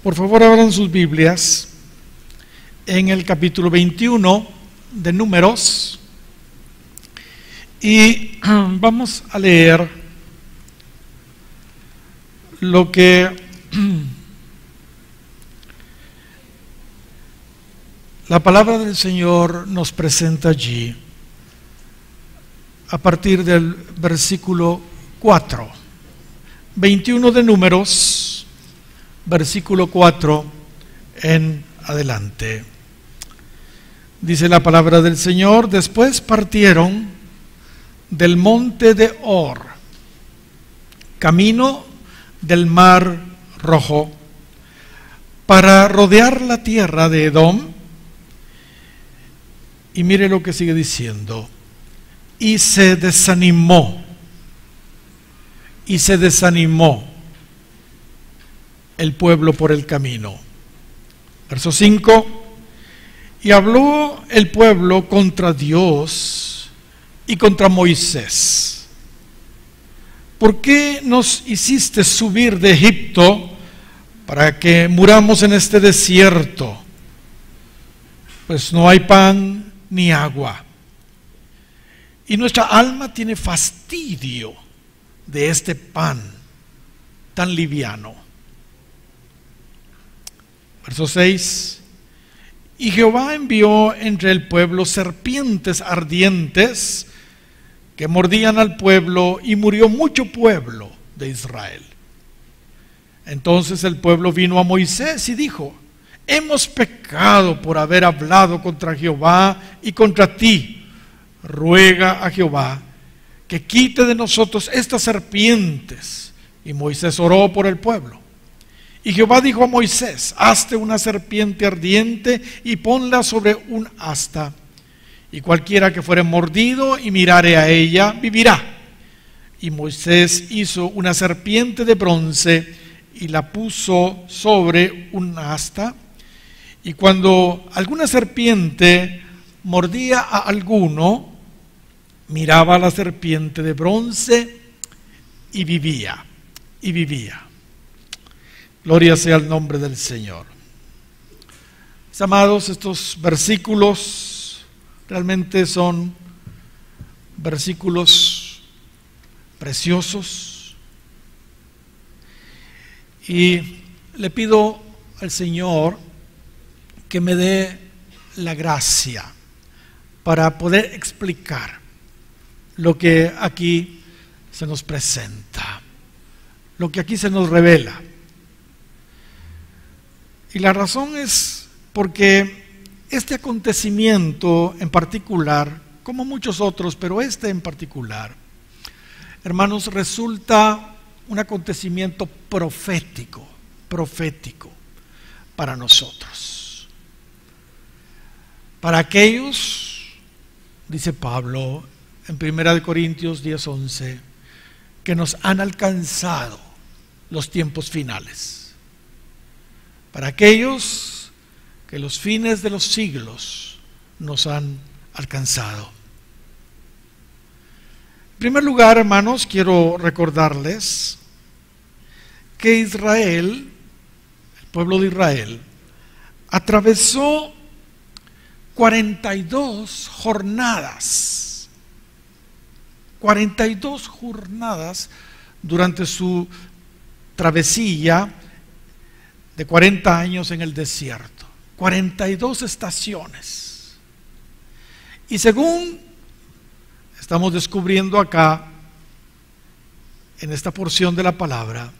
Por favor, abran sus Biblias en el capítulo 21 de Números y vamos a leer lo que la palabra del Señor nos presenta allí a partir del versículo 4. 21 de Números, versículo 4 en adelante. Dice la palabra del Señor: después partieron del monte de Hor, camino del mar Rojo, para rodear la tierra de Edom. Y mire lo que sigue diciendo: y se desanimó el pueblo por el camino. Verso 5: y habló el pueblo contra Dios y contra Moisés: ¿por qué nos hiciste subir de Egipto para que muramos en este desierto? Pues no hay pan ni agua, y nuestra alma tiene fastidio de este pan tan liviano. Verso 6: y Jehová envió entre el pueblo serpientes ardientes que mordían al pueblo, y murió mucho pueblo de Israel. Entonces el pueblo vino a Moisés y dijo: hemos pecado por haber hablado contra Jehová y contra ti. Ruega a Jehová que quite de nosotros estas serpientes. Y Moisés oró por el pueblo. Y Jehová dijo a Moisés: hazte una serpiente ardiente y ponla sobre un asta, y cualquiera que fuere mordido y mirare a ella vivirá. Y Moisés hizo una serpiente de bronce y la puso sobre un asta, y cuando alguna serpiente mordía a alguno, miraba a la serpiente de bronce y vivía. Gloria sea el nombre del Señor. Mis amados, estos versículos realmente son versículos preciosos, y le pido al Señor que me dé la gracia para poder explicar lo que aquí se nos presenta, lo que aquí se nos revela. Y la razón es porque este acontecimiento en particular, como muchos otros, pero este en particular, hermanos, resulta un acontecimiento profético para nosotros. Para aquellos, dice Pablo en 1 Corintios 10:11, que nos han alcanzado los tiempos finales. Para aquellos que los fines de los siglos nos han alcanzado. En primer lugar, hermanos, quiero recordarles que Israel, el pueblo de Israel, atravesó 42 jornadas durante su travesía de 40 años en el desierto. 42 estaciones. Y según estamos descubriendo acá, en esta porción de la palabra,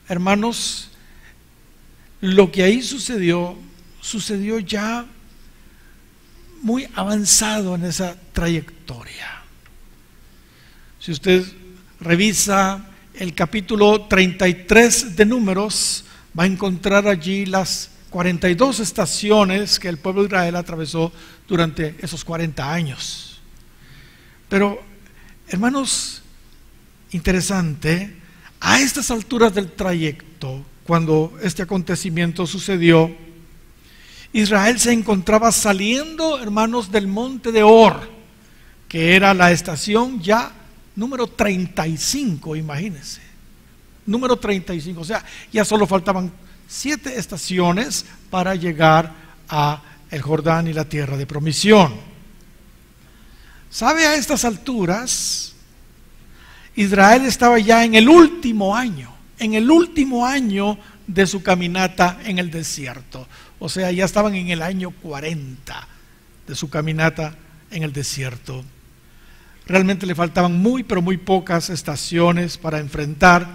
hermanos, lo que ahí sucedió ya muy avanzado en esa trayectoria. Si usted revisa el capítulo 33 de Números, va a encontrar allí las 42 estaciones que el pueblo de Israel atravesó durante esos 40 años. Pero, hermanos, interesante, a estas alturas del trayecto, cuando este acontecimiento sucedió, Israel se encontraba saliendo, hermanos, del monte de Hor, que era la estación ya número 35, imagínense. número 35. O sea, ya solo faltaban 7 estaciones para llegar a el Jordán y la tierra de promisión. ¿Sabe? A estas alturas, Israel estaba ya en el último año de su caminata en el desierto. O sea, ya estaban en el año 40 de su caminata en el desierto. Realmente le faltaban muy, pero muy pocas estaciones para entrar,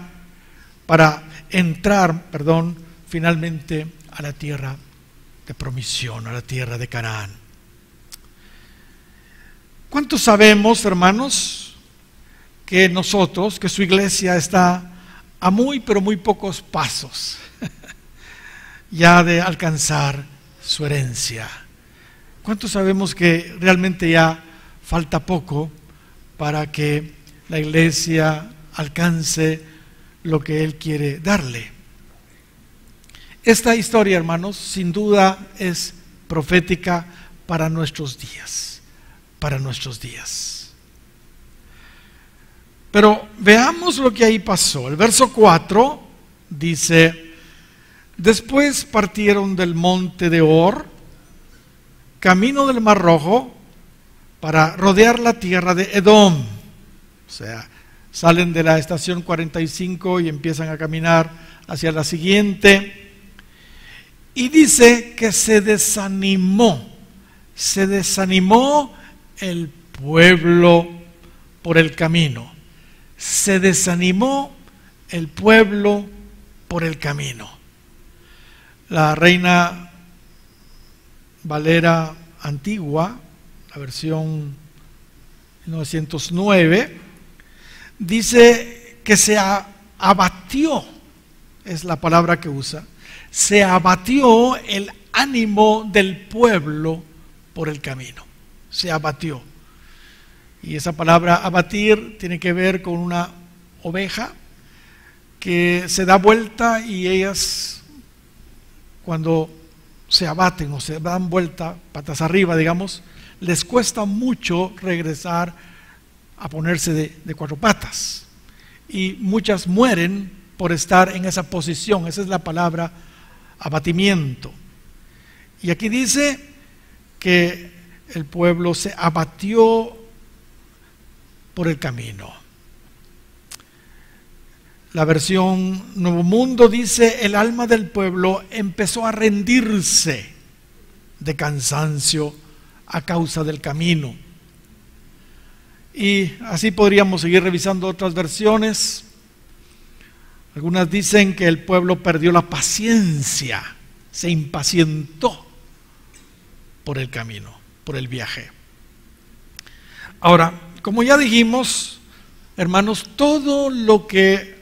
finalmente a la tierra de promisión, a la tierra de Canaán. ¿Cuántos sabemos, hermanos, que su iglesia está a muy, pero muy pocos pasos ya de alcanzar su herencia? ¿Cuántos sabemos que realmente ya falta poco para que la iglesia alcance lo que Él quiere darle? Esta historia, hermanos, sin duda es profética para nuestros días, Pero veamos lo que ahí pasó. El verso 4 dice: después partieron del monte de Hor, camino del Mar Rojo, para rodear la tierra de Edom. O sea, salen de la estación 45 y empiezan a caminar hacia la siguiente. Y dice que se desanimó el pueblo por el camino. Se desanimó el pueblo por el camino. La Reina Valera antigua, la versión 1909, dice que se abatió, es la palabra que usa, se abatió el ánimo del pueblo por el camino. Se abatió. Y esa palabra abatir tiene que ver con una oveja que se da vuelta, y ellas, cuando se abaten o se dan vuelta patas arriba, digamos, les cuesta mucho regresar a ponerse de 4 patas, y muchas mueren por estar en esa posición. Esa es la palabra abatimiento. Y aquí dice que el pueblo se abatió por el camino. La versión Nuevo Mundo dice: el alma del pueblo empezó a rendirse de cansancio a causa del camino. Y así podríamos seguir revisando otras versiones. Algunas dicen que el pueblo perdió la paciencia, se impacientó por el camino, por el viaje. Ahora, como ya dijimos, hermanos, todo lo que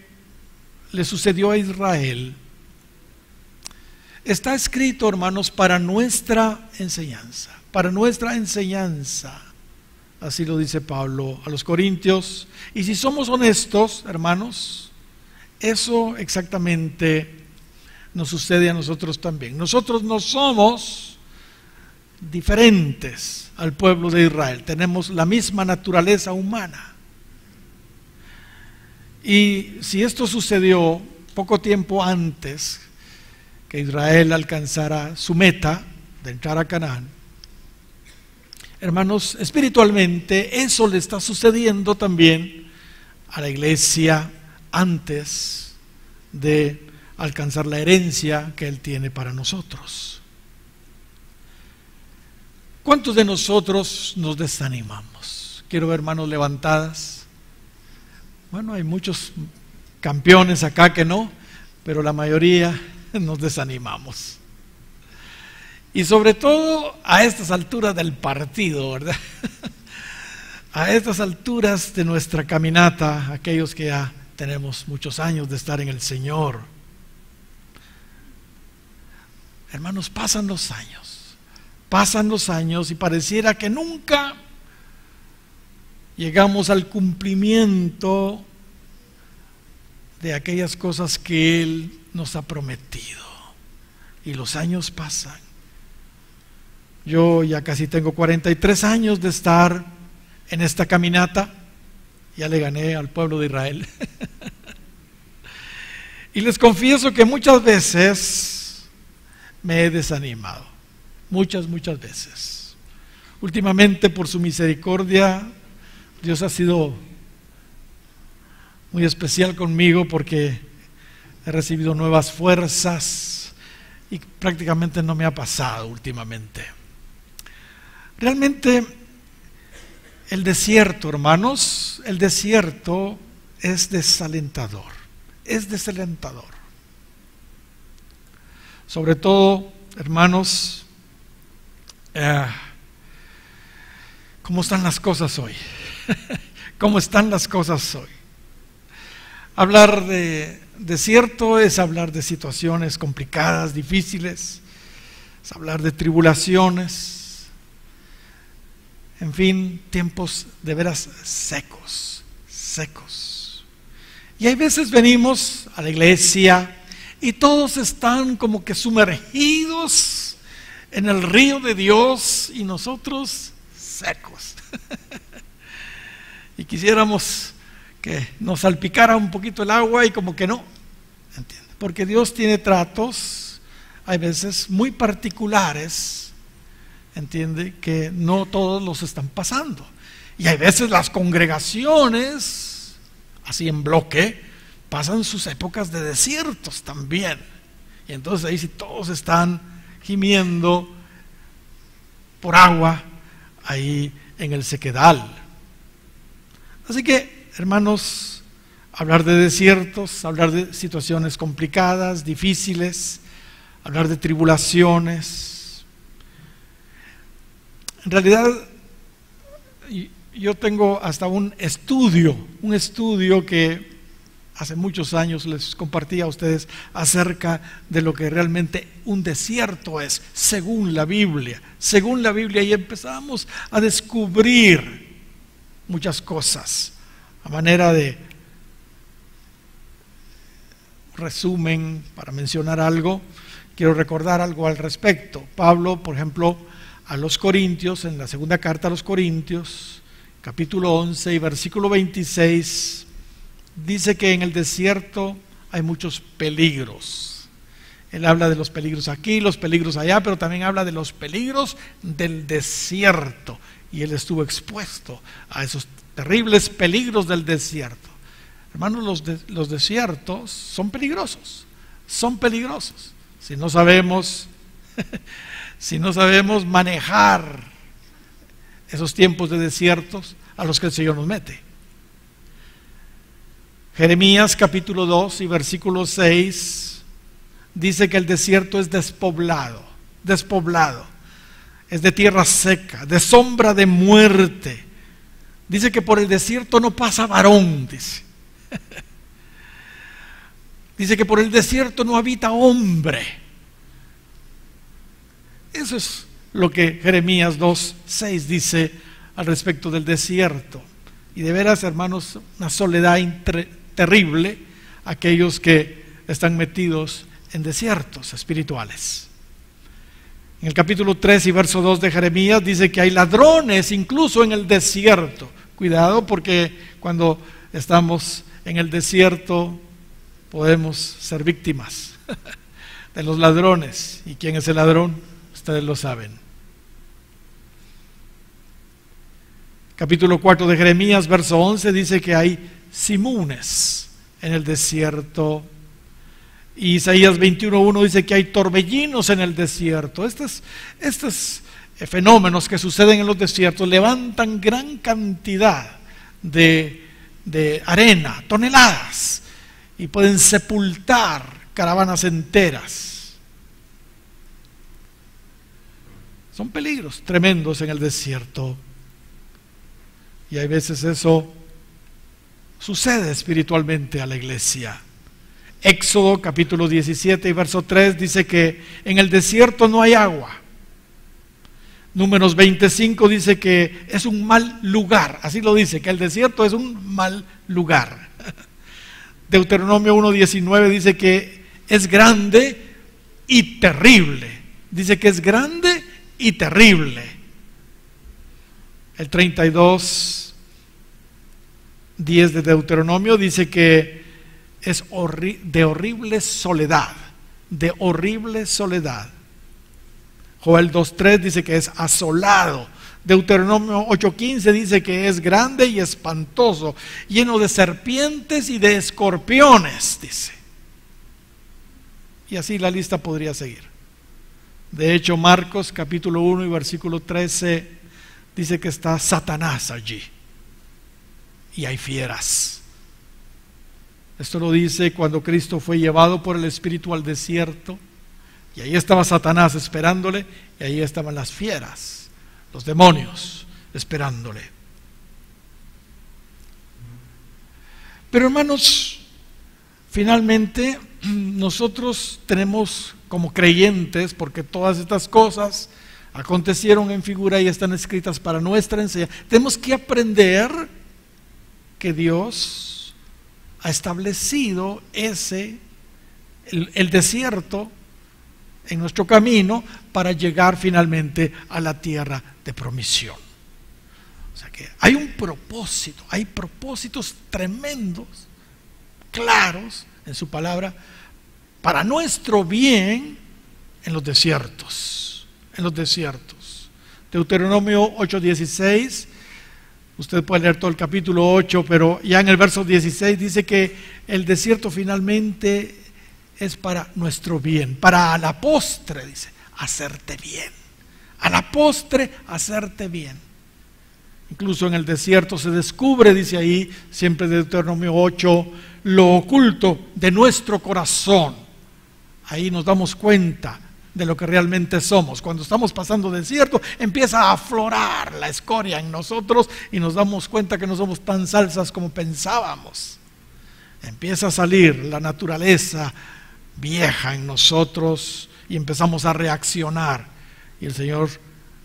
le sucedió a Israel está escrito, hermanos, para nuestra enseñanza, así lo dice Pablo a los Corintios. Y si somos honestos, hermanos, eso exactamente nos sucede a nosotros también. Nosotros no somos diferentes al pueblo de Israel, tenemos la misma naturaleza humana. Y si esto sucedió poco tiempo antes que Israel alcanzara su meta de entrar a Canaán, hermanos, espiritualmente eso le está sucediendo también a la iglesia antes de alcanzar la herencia que Él tiene para nosotros. ¿Cuántos de nosotros nos desanimamos? Quiero ver manos levantadas. Bueno, hay muchos campeones acá que no, pero la mayoría nos desanimamos. Y sobre todo a estas alturas del partido, ¿verdad? A estas alturas de nuestra caminata, aquellos que ya tenemos muchos años de estar en el Señor. Hermanos, pasan los años y pareciera que nunca llegamos al cumplimiento de aquellas cosas que Él nos ha prometido. Y los años pasan. Yo ya casi tengo 43 años de estar en esta caminata. Ya le gané al pueblo de Israel. Y les confieso que muchas veces me he desanimado, muchas veces. Últimamente, por su misericordia, Dios ha sido muy especial conmigo porque he recibido nuevas fuerzas y prácticamente no me ha pasado últimamente. Realmente el desierto, hermanos, el desierto es desalentador, es desalentador. Sobre todo, hermanos, ¿cómo están las cosas hoy? ¿Cómo están las cosas hoy? Hablar de desierto es hablar de situaciones complicadas, difíciles, es hablar de tribulaciones, en fin, tiempos de veras secos. Y hay veces venimos a la iglesia y todos están como que sumergidos en el río de Dios y nosotros secos. Y quisiéramos que nos salpicara un poquito el agua y como que no, ¿entiende? Porque Dios tiene tratos, hay veces muy particulares, ¿entiende? Que no todos los están pasando. Y hay veces las congregaciones, así en bloque, pasan sus épocas de desiertos también. Y entonces ahí sí todos están gimiendo por agua ahí en el sequedal. Así que, hermanos, hablar de desiertos, hablar de situaciones complicadas, difíciles, hablar de tribulaciones. En realidad, yo tengo hasta un estudio que hace muchos años les compartí a ustedes acerca de lo que realmente un desierto es, según la Biblia. Según la Biblia, y empezamos a descubrir muchas cosas. A manera de resumen, para mencionar algo, quiero recordar algo al respecto. Pablo, por ejemplo, a los Corintios, en la segunda carta a los Corintios, capítulo 11 y versículo 26, dice que en el desierto hay muchos peligros. Él habla de los peligros aquí, los peligros allá, pero también habla de los peligros del desierto. Y él estuvo expuesto a esos terribles peligros del desierto. Hermanos, los desiertos son peligrosos. Son peligrosos. Si no sabemos manejar esos tiempos de desiertos a los que el Señor nos mete. Jeremías capítulo 2 y versículo 6 dice que el desierto es despoblado, es de tierra seca, de sombra de muerte. Dice que por el desierto no pasa varón, dice. Dice que por el desierto no habita hombre. Eso es lo que Jeremías 2:6 dice al respecto del desierto. Y de veras, hermanos, una soledad terrible aquellos que están metidos en desiertos espirituales. En el capítulo 3 y verso 2 de Jeremías dice que hay ladrones incluso en el desierto. Cuidado, porque cuando estamos en el desierto podemos ser víctimas de los ladrones. ¿Y quién es el ladrón? Ustedes lo saben. Capítulo 4 de Jeremías, verso 11, dice que hay simones en el desierto. Y Isaías 21:1 dice que hay torbellinos en el desierto. Estos fenómenos que suceden en los desiertos levantan gran cantidad de arena, toneladas, y pueden sepultar caravanas enteras. Son peligros tremendos en el desierto. Y hay veces eso sucede espiritualmente a la iglesia. Éxodo capítulo 17 y verso 3 dice que en el desierto no hay agua. Números 25 dice que es un mal lugar, así lo dice, que el desierto es un mal lugar. Deuteronomio 1:19 dice que es grande y terrible. Dice que es grande y terrible. El 32:10 de Deuteronomio dice que es de horrible soledad, de horrible soledad. Joel 2:3 dice que es asolado. Deuteronomio 8:15 dice que es grande y espantoso, lleno de serpientes y de escorpiones, dice. Y así la lista podría seguir. De hecho, Marcos capítulo 1 y versículo 13 dice que está Satanás allí y hay fieras. Esto lo dice cuando Cristo fue llevado por el Espíritu al desierto, y ahí estaba Satanás esperándole, y ahí estaban las fieras, los demonios esperándole. Pero hermanos, finalmente nosotros tenemos como creyentes, porque todas estas cosas acontecieron en figura y están escritas para nuestra enseñanza, tenemos que aprender que Dios ha establecido el desierto en nuestro camino para llegar finalmente a la tierra de promisión. O sea que hay un propósito, hay propósitos tremendos, claros en su palabra, para nuestro bien en los desiertos, en los desiertos. Deuteronomio 8:16, usted puede leer todo el capítulo 8, pero ya en el verso 16 dice que el desierto finalmente es para nuestro bien, para a la postre, dice, hacerte bien, a la postre hacerte bien. Incluso en el desierto se descubre, dice ahí, siempre de Deuteronomio 8, lo oculto de nuestro corazón. Ahí nos damos cuenta de lo que realmente somos. Cuando estamos pasando desierto, empieza a aflorar la escoria en nosotros y nos damos cuenta que no somos tan salsas como pensábamos. Empieza a salir la naturaleza vieja en nosotros y empezamos a reaccionar. Y el Señor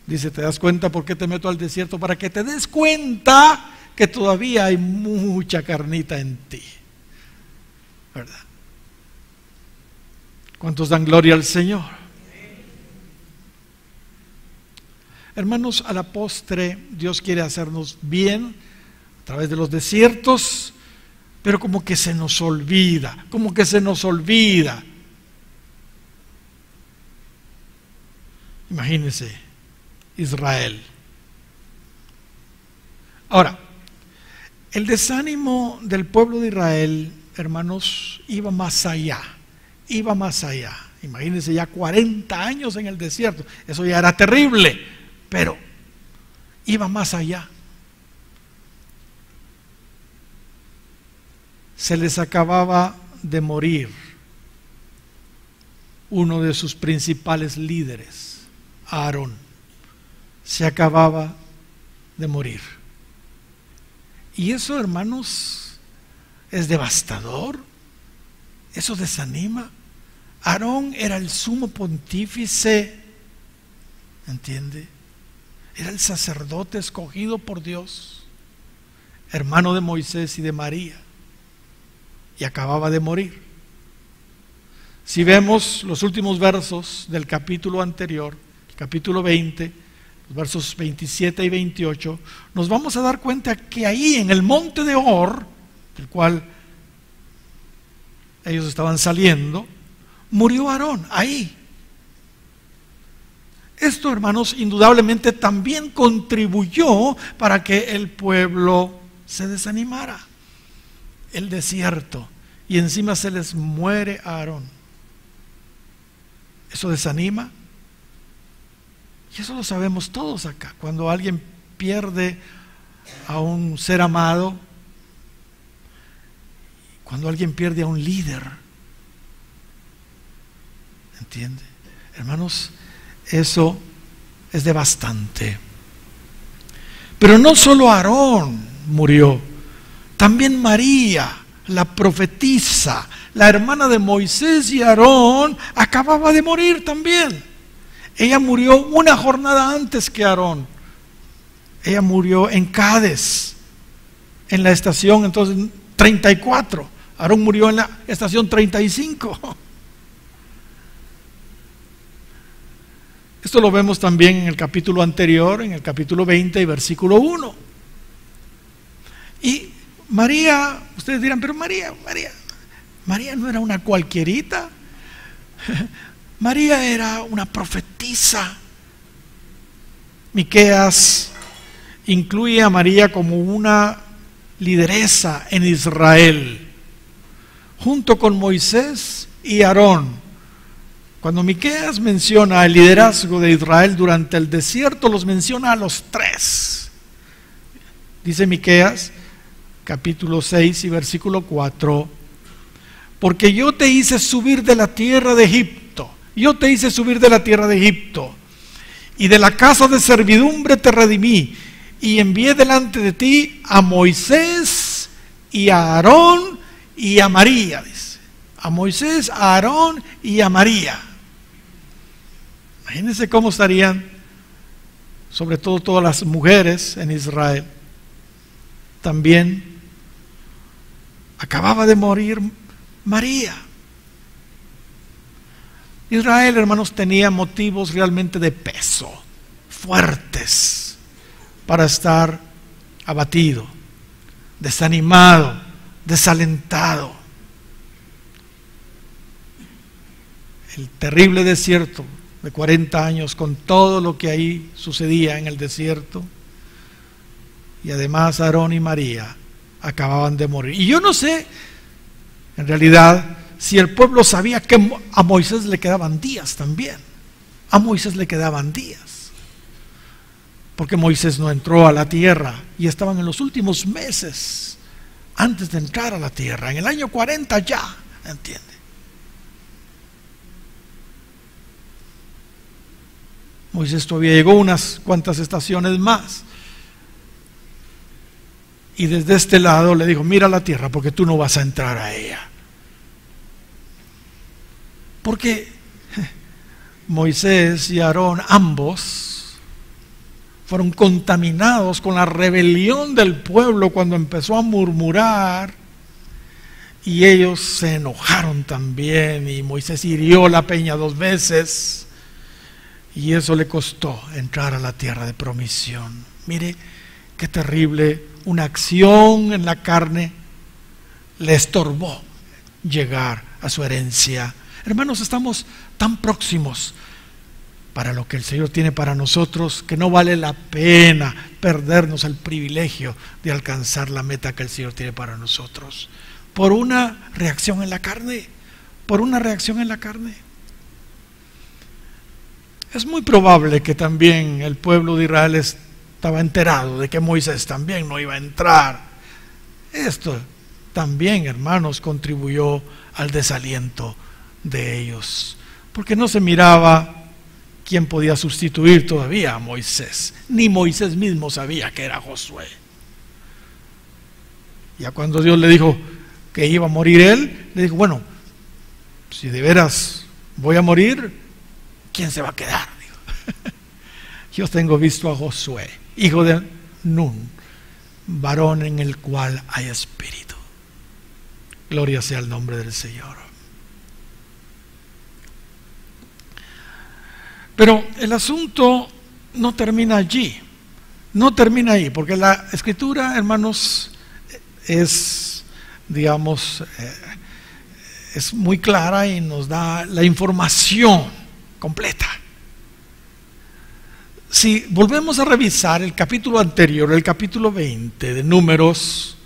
dice, ¿te das cuenta por qué te meto al desierto? Para que te des cuenta que todavía hay mucha carnita en ti, ¿verdad? ¿Cuántos dan gloria al Señor? Hermanos, a la postre Dios quiere hacernos bien a través de los desiertos, pero como que se nos olvida, como que se nos olvida. Imagínense, Israel. Ahora, el desánimo del pueblo de Israel, hermanos, iba más allá, iba más allá. Imagínense ya 40 años en el desierto, eso ya era terrible, pero iba más allá. Se les acababa de morir uno de sus principales líderes, Aarón. Se acababa de morir. Y eso, hermanos, es devastador. Eso desanima. Aarón era el sumo pontífice, ¿entiende? Era el sacerdote escogido por Dios, hermano de Moisés y de María, y acababa de morir. Si vemos los últimos versos del capítulo anterior, el capítulo 20, los versos 27 y 28, nos vamos a dar cuenta que ahí en el monte de Hor, del cual ellos estaban saliendo, murió Aarón, ahí. Esto, hermanos, indudablemente también contribuyó para que el pueblo se desanimara. El desierto, y encima se les muere a Aarón. Eso desanima. Y eso lo sabemos todos acá. Cuando alguien pierde a un ser amado, cuando alguien pierde a un líder, ¿entiende? Hermanos, eso es devastante. Pero no solo Aarón murió, también María, la profetisa, la hermana de Moisés y Aarón, acababa de morir también. Ella murió una jornada antes que Aarón. Ella murió en Cades, en la estación entonces 34. Aarón murió en la estación 35. Esto lo vemos también en el capítulo anterior, en el capítulo 20 y versículo 1. Y María, ustedes dirán, pero María, María no era una cualquierita. María era una profetisa. Miqueas incluye a María como una lideresa en Israel, junto con Moisés y Aarón. Cuando Miqueas menciona el liderazgo de Israel durante el desierto, los menciona a los tres. Dice Miqueas, capítulo 6 y versículo 4: porque yo te hice subir de la tierra de Egipto, yo te hice subir de la tierra de Egipto, y de la casa de servidumbre te redimí, y envié delante de ti a Moisés y a Aarón y a María, dice. A Moisés, a Aarón y a María. Imagínense cómo estarían, sobre todo todas las mujeres en Israel. También acababa de morir María. Israel, hermanos, tenía motivos realmente de peso, fuertes, para estar abatido, desanimado, desalentado. El terrible desierto de 40 años, con todo lo que ahí sucedía en el desierto, y además Aarón y María acababan de morir. Y yo no sé, en realidad, si el pueblo sabía que a Moisés le quedaban días también. A Moisés le quedaban días, porque Moisés no entró a la tierra y estaban en los últimos meses antes de entrar a la tierra, en el año 40 ya, ¿entiende? Moisés todavía llegó unas cuantas estaciones más, y desde este lado le dijo: mira la tierra, porque tú no vas a entrar a ella. Porque Moisés y Aarón, ambos, fueron contaminados con la rebelión del pueblo cuando empezó a murmurar, y ellos se enojaron también, y Moisés hirió la peña 2 veces, y eso le costó entrar a la tierra de promisión. Mire qué terrible, una acción en la carne le estorbó llegar a su herencia. Hermanos, estamos tan próximos para lo que el Señor tiene para nosotros, que no vale la pena perdernos el privilegio de alcanzar la meta que el Señor tiene para nosotros, por una reacción en la carne, por una reacción en la carne. Es muy probable que también el pueblo de Israel estaba enterado de que Moisés también no iba a entrar. Esto también, hermanos, contribuyó al desaliento de ellos, porque no se miraba quién podía sustituir todavía a Moisés. Ni Moisés mismo sabía que era Josué. Ya cuando Dios le dijo que iba a morir él, le dijo: bueno, si de veras voy a morir, ¿quién se va a quedar? Dijo. Yo tengo visto a Josué, hijo de Nun, varón en el cual hay espíritu. Gloria sea el nombre del Señor. Pero el asunto no termina allí, no termina ahí, porque la Escritura, hermanos, es, digamos, es muy clara y nos da la información completa. Si volvemos a revisar el capítulo anterior, el capítulo 20 de Números,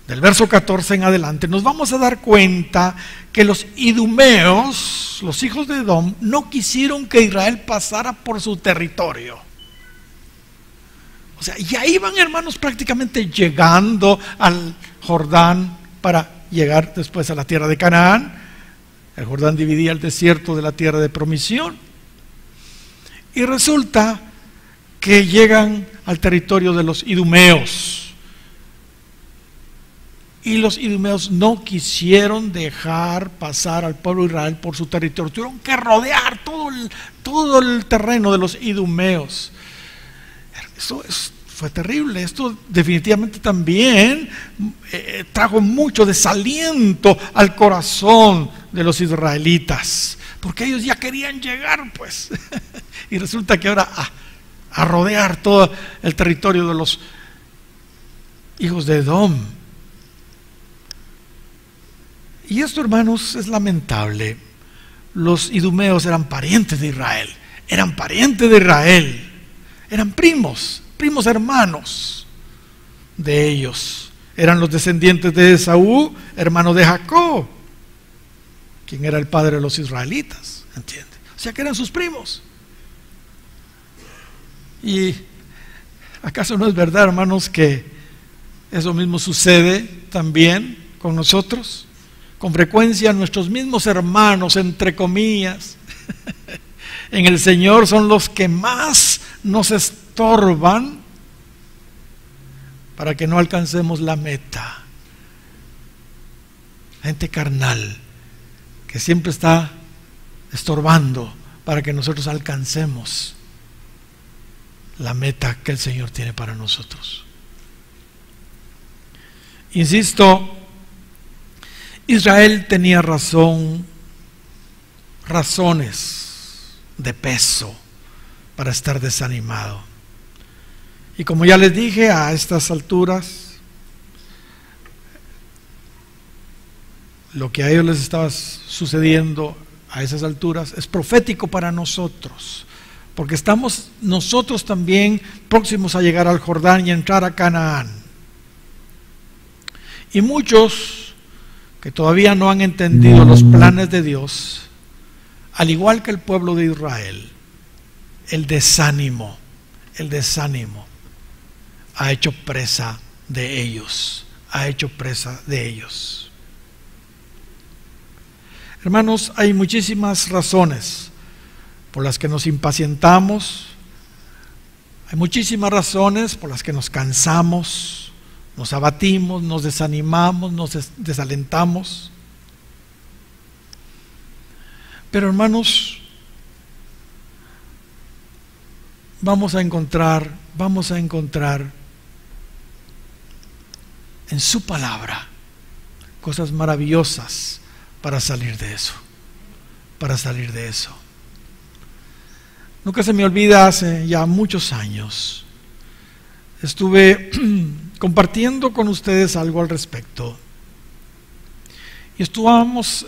del verso 14 en adelante, nos vamos a dar cuenta que los idumeos, los hijos de Edom, no quisieron que Israel pasara por su territorio. O sea, ya iban, hermanos, prácticamente llegando al Jordán para llegar después a la tierra de Canaán. El Jordán dividía el desierto de la tierra de promisión. Y resulta que llegan al territorio de los idumeos. Y los idumeos no quisieron dejar pasar al pueblo de Israel por su territorio. Tuvieron que rodear todo el terreno de los idumeos. Fue terrible. Esto definitivamente también trajo mucho desaliento al corazón de los israelitas, porque ellos ya querían llegar, pues. Y resulta que ahora a rodear todo el territorio de los hijos de Edom. Y esto, hermanos, es lamentable. Los idumeos eran parientes de Israel, eran primos hermanos de ellos. Eran los descendientes de Esaú, hermano de Jacob, quien era el padre de los israelitas, ¿entiende? O sea que eran sus primos. ¿Y acaso no es verdad, hermanos, que eso mismo sucede también con nosotros? Con frecuencia nuestros mismos hermanos, entre comillas, en el Señor son los que más nos estorban para que no alcancemos la meta. Gente carnal que siempre está estorbando para que nosotros alcancemos la meta que el Señor tiene para nosotros. Insisto, Israel tenía razones de peso para estar desanimado. Y como ya les dije, a estas alturas, lo que a ellos les estaba sucediendo a esas alturas es profético para nosotros, porque estamos nosotros también próximos a llegar al Jordán y a entrar a Canaán. Y muchos que todavía no han entendido los planes de Dios, al igual que el pueblo de Israel, el desánimo ha hecho presa de ellos, Hermanos, hay muchísimas razones por las que nos impacientamos, hay muchísimas razones por las que nos cansamos, nos abatimos, nos desanimamos, nos desalentamos. Pero, hermanos, vamos a encontrar en su palabra cosas maravillosas para salir de eso. Nunca se me olvida, hace ya muchos años estuve compartiendo con ustedes algo al respecto. Y estábamos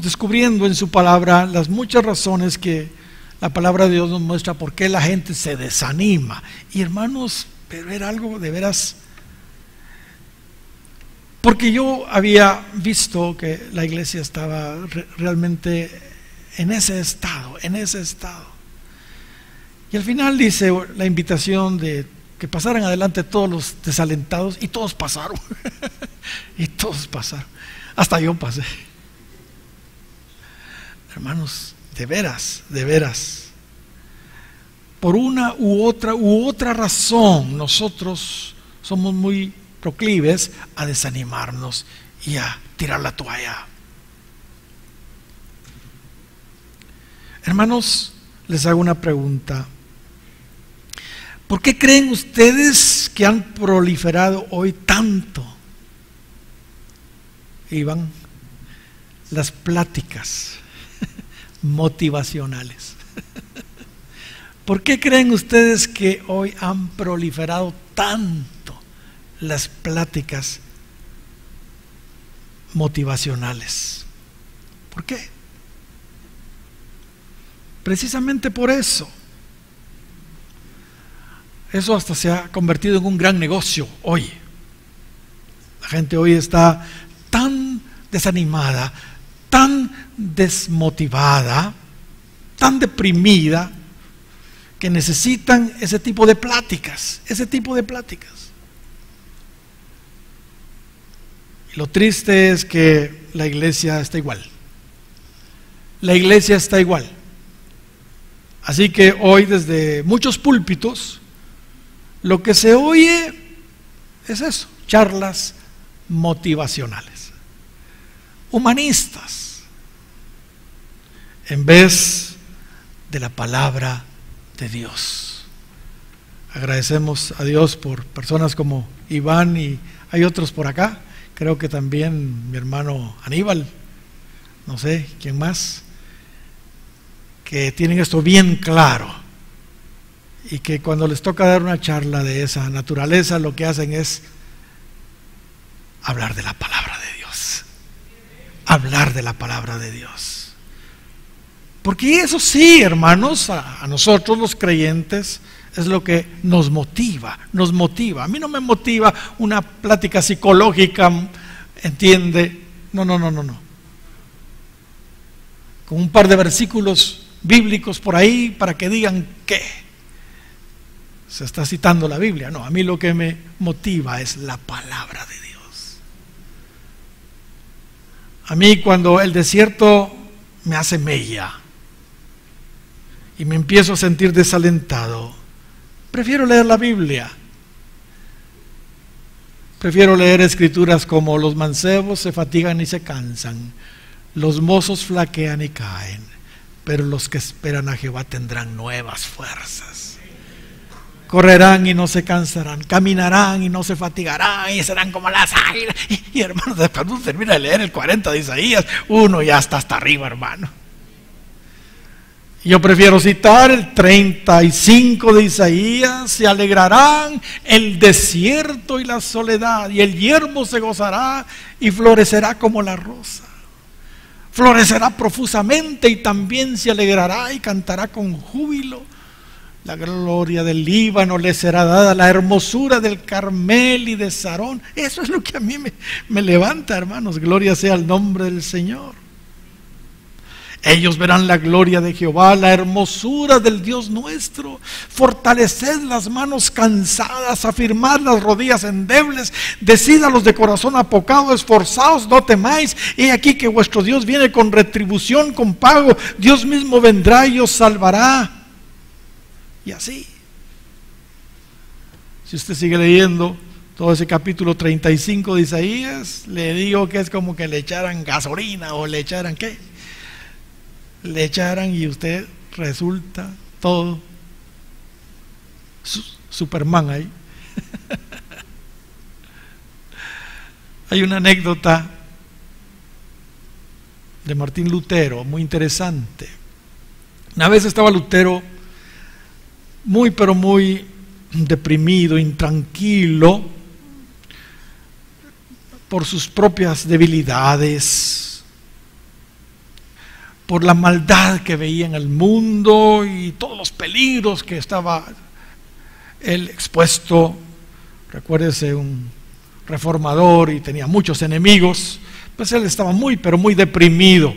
descubriendo en su palabra las muchas razones que la palabra de Dios nos muestra por qué la gente se desanima. Y hermanos, pero era algo de veras, porque yo había visto que la iglesia estaba realmente en ese estado. Y al final dice la invitación de que pasaran adelante todos los desalentados, y todos pasaron. Hasta yo pasé. Hermanos, de veras, por una u otra razón, nosotros somos muy proclives a desanimarnos y a tirar la toalla. Hermanos, les hago una pregunta. ¿Por qué creen ustedes que han proliferado hoy tanto, Iván, las pláticas motivacionales? ¿Por qué creen ustedes que hoy han proliferado tanto las pláticas motivacionales? ¿Por qué? Precisamente por eso. Eso hasta se ha convertido en un gran negocio hoy. La gente hoy está tan desanimada, tan desmotivada, tan deprimida, que necesitan ese tipo de pláticas. Y lo triste es que la iglesia está igual. Así que hoy, desde muchos púlpitos, lo que se oye es eso, charlas motivacionales, humanistas, en vez de la palabra de Dios. Agradecemos a Dios por personas como Iván, y hay otros por acá, creo que también mi hermano Aníbal, no sé quién más, que tienen esto bien claro, y que cuando les toca dar una charla de esa naturaleza, lo que hacen es hablar de la palabra de Dios. hablar de la palabra de Dios. Porque eso sí, hermanos, a nosotros los creyentes es lo que nos motiva, nos motiva. A mí no me motiva una plática psicológica, ¿entiende? No. Con un par de versículos bíblicos por ahí para que digan que se está citando la Biblia. No, a mí lo que me motiva es la palabra de Dios. A mí cuando el desierto me hace mella y me empiezo a sentir desalentado, prefiero leer la Biblia. Prefiero leer escrituras como: los mancebos se fatigan y se cansan, los mozos flaquean y caen, pero los que esperan a Jehová tendrán nuevas fuerzas. Correrán y no se cansarán, caminarán y no se fatigarán, y serán como las águilas. Y hermanos, después uno termina de leer el 40 de Isaías, uno ya está hasta arriba, hermano. Yo prefiero citar el 35 de Isaías: se alegrarán el desierto y la soledad, y el yermo se gozará y florecerá como la rosa. Florecerá profusamente y también se alegrará y cantará con júbilo. La gloria del Líbano le será dada, la hermosura del Carmel y de Sarón. Eso es lo que a mí me levanta, hermanos. Gloria sea el nombre del Señor. Ellos verán la gloria de Jehová, la hermosura del Dios nuestro. Fortaleced las manos cansadas, afirmad las rodillas endebles, decid a los de corazón apocado: esforzaos, no temáis. He aquí que vuestro Dios viene con retribución, con pago. Dios mismo vendrá y os salvará. Y así, si usted sigue leyendo todo ese capítulo 35 de Isaías, le digo que es como que le echaran gasolina o le echaran ¿qué? Le echaran y usted resulta todo Superman ahí. Hay una anécdota de Martín Lutero muy interesante. Una vez estaba Lutero muy pero muy deprimido, intranquilo por sus propias debilidades, por la maldad que veía en el mundo y todos los peligros que estaba él expuesto. Recuérdese, un reformador y tenía muchos enemigos, pues él estaba muy pero muy deprimido.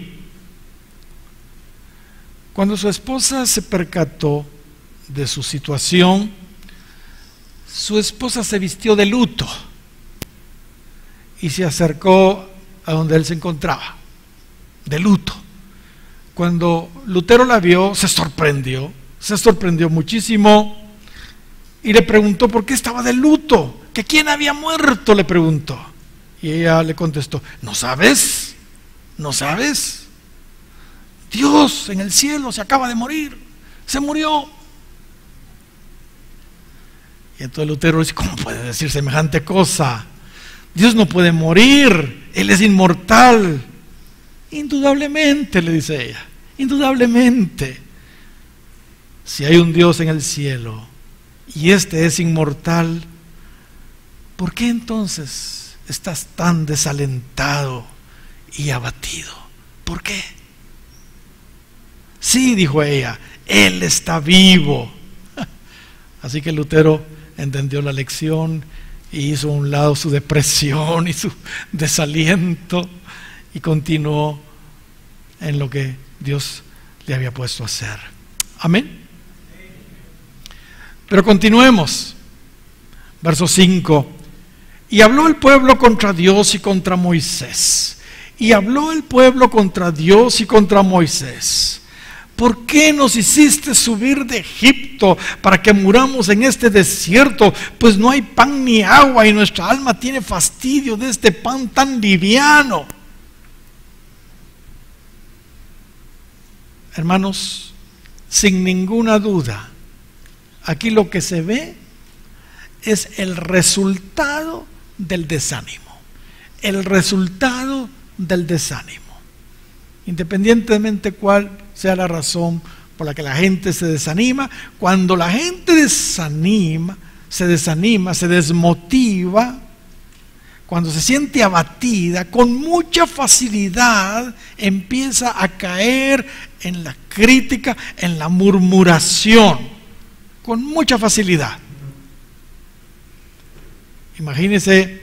Cuando su esposa se percató de su situación, su esposa se vistió de luto y se acercó a donde él se encontraba, de luto. Cuando Lutero la vio, se sorprendió muchísimo y le preguntó por qué estaba de luto, que quién había muerto, le preguntó. Y ella le contestó: ¿no sabes? ¿No sabes? Dios en el cielo se acaba de morir, se murió. Y entonces Lutero dice: ¿cómo puede decir semejante cosa? Dios no puede morir, Él es inmortal. Indudablemente, le dice ella, indudablemente. Si hay un Dios en el cielo y este es inmortal, ¿por qué entonces estás tan desalentado y abatido? ¿Por qué? Sí, dijo ella, Él está vivo. Así que Lutero entendió la lección y hizo a un lado su depresión y su desaliento y continuó en lo que Dios le había puesto a hacer. Amén. Pero continuemos. Verso 5. Y habló el pueblo contra Dios y contra Moisés. Y habló el pueblo contra Dios y contra Moisés. ¿Por qué nos hiciste subir de Egipto para que muramos en este desierto? Pues no hay pan ni agua y nuestra alma tiene fastidio de este pan tan liviano. Hermanos, sin ninguna duda, aquí lo que se ve es el resultado del desánimo. El resultado del desánimo. Independientemente cuál sea la razón por la que la gente se desanima, cuando la gente se desanima, se desmotiva, cuando se siente abatida, con mucha facilidad empieza a caer en la crítica, en la murmuración, con mucha facilidad. Imagínense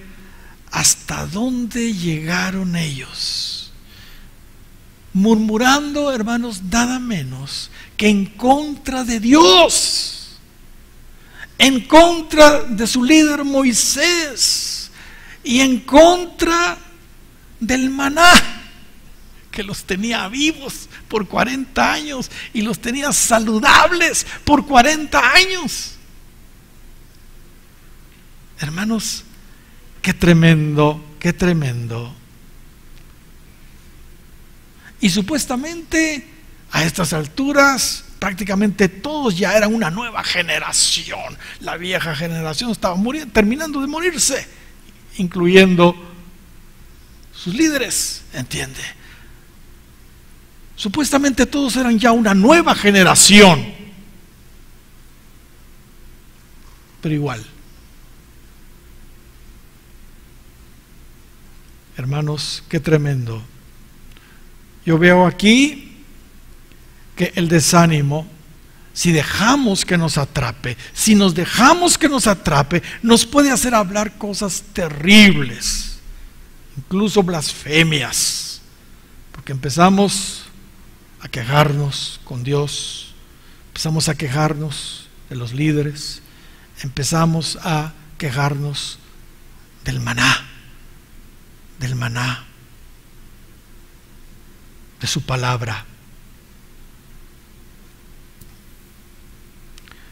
hasta dónde llegaron ellos, murmurando, hermanos, nada menos que en contra de Dios, en contra de su líder Moisés, y en contra del maná, que los tenía vivos por 40 años y los tenía saludables por 40 años. Hermanos, qué tremendo, qué tremendo. Y supuestamente a estas alturas prácticamente todos ya eran una nueva generación. La vieja generación estaba muriendo, terminando de morirse, incluyendo sus líderes, ¿entiende? Supuestamente todos eran ya una nueva generación, pero igual, hermanos, qué tremendo. Yo veo aquí que el desánimo, si dejamos que nos atrape, si nos dejamos que nos atrape, nos puede hacer hablar cosas terribles, incluso blasfemias, porque empezamos a quejarnos con Dios, empezamos a quejarnos de los líderes, empezamos a quejarnos del maná, de su palabra.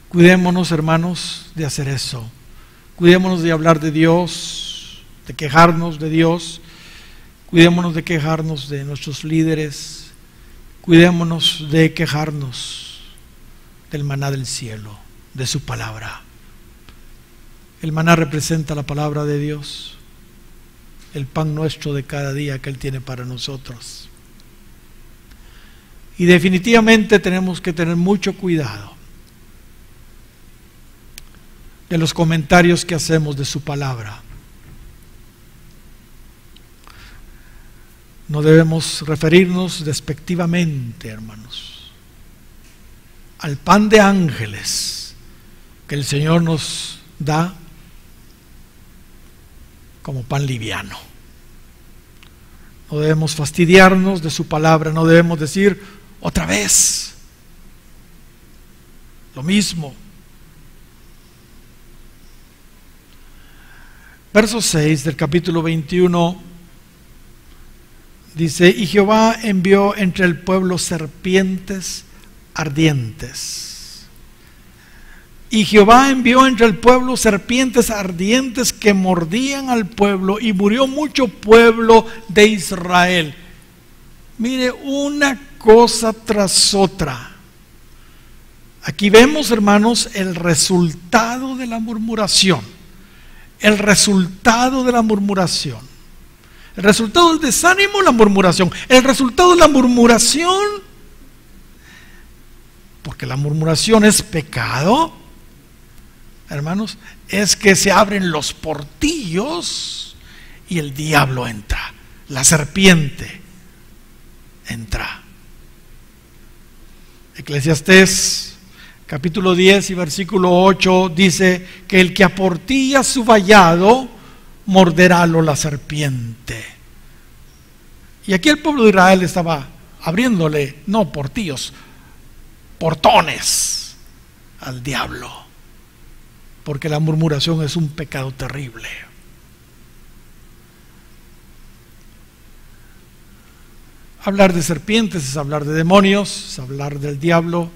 Cuidémonos, hermanos, de hacer eso. Cuidémonos de hablar de Dios, de quejarnos de Dios. Cuidémonos de quejarnos de nuestros líderes. Cuidémonos de quejarnos del maná del cielo, de su palabra. El maná representa la palabra de Dios, el pan nuestro de cada día que Él tiene para nosotros. Y definitivamente tenemos que tener mucho cuidado de los comentarios que hacemos de su palabra. No debemos referirnos despectivamente, hermanos, al pan de ángeles que el Señor nos da como pan liviano. No debemos fastidiarnos de su palabra, no debemos decir otra vez lo mismo. Verso 6 del capítulo 21 dice: y Jehová envió entre el pueblo serpientes ardientes. Y Jehová envió entre el pueblo serpientes ardientes que mordían al pueblo, y murió mucho pueblo de Israel. Mire, una cosa tras otra. Aquí vemos, hermanos, el resultado de la murmuración. El resultado de la murmuración. El resultado del desánimo, la murmuración. El resultado de la murmuración, porque la murmuración es pecado, hermanos, es que se abren los portillos y el diablo entra, la serpiente entra. Eclesiastés capítulo 10 y versículo 8 dice que el que aportilla su vallado morderálo la serpiente. Y aquí el pueblo de Israel estaba abriéndole, no portillos, portones al diablo, porque la murmuración es un pecado terrible. Hablar de serpientes es hablar de demonios, es hablar del diablo.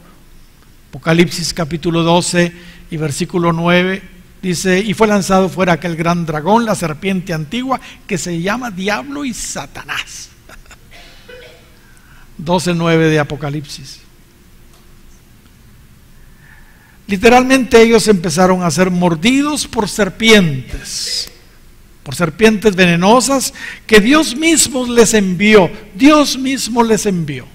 Apocalipsis capítulo 12 y versículo 9 dice: y fue lanzado fuera aquel gran dragón, la serpiente antigua, que se llama Diablo y Satanás. 12:9 de Apocalipsis. Literalmente ellos empezaron a ser mordidos por serpientes venenosas que Dios mismo les envió. Dios mismo les envió.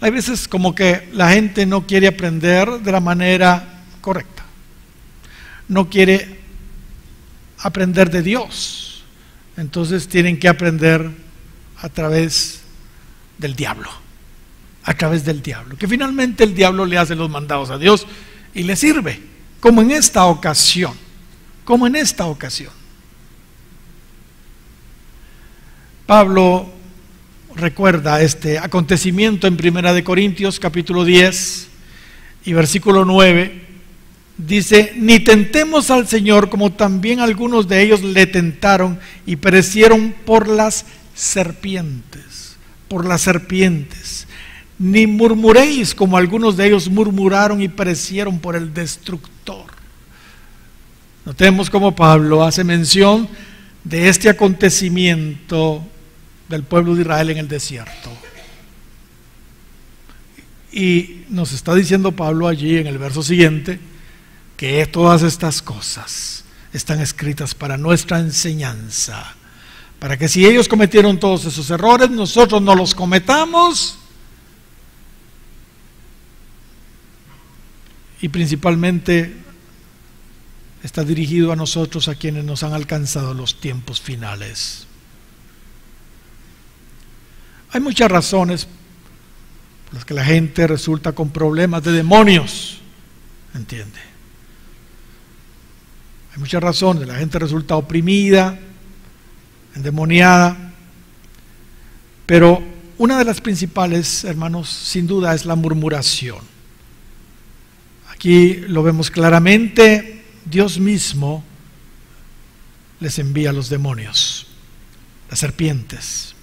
Hay veces como que la gente no quiere aprender de la manera correcta. No quiere aprender de Dios. Entonces tienen que aprender a través del diablo. A través del diablo. Que finalmente el diablo le hace los mandados a Dios y le sirve. Como en esta ocasión. Como en esta ocasión. Pablo recuerda este acontecimiento en 1 Corintios capítulo 10 y versículo 9. Dice: ni tentemos al Señor, como también algunos de ellos le tentaron y perecieron por las serpientes. Por las serpientes. Ni murmuréis, como algunos de ellos murmuraron y perecieron por el destructor. Notemos cómo Pablo hace mención de este acontecimiento del pueblo de Israel en el desierto. Y nos está diciendo Pablo allí en el verso siguiente que todas estas cosas están escritas para nuestra enseñanza, para que si ellos cometieron todos esos errores, nosotros no los cometamos, y principalmente está dirigido a nosotros, a quienes nos han alcanzado los tiempos finales. Hay muchas razones por las que la gente resulta con problemas de demonios, ¿entiende? Hay muchas razones. La gente resulta oprimida, endemoniada, pero una de las principales, hermanos, sin duda es la murmuración. Aquí lo vemos claramente. Dios mismo les envía a los demonios, las serpientes.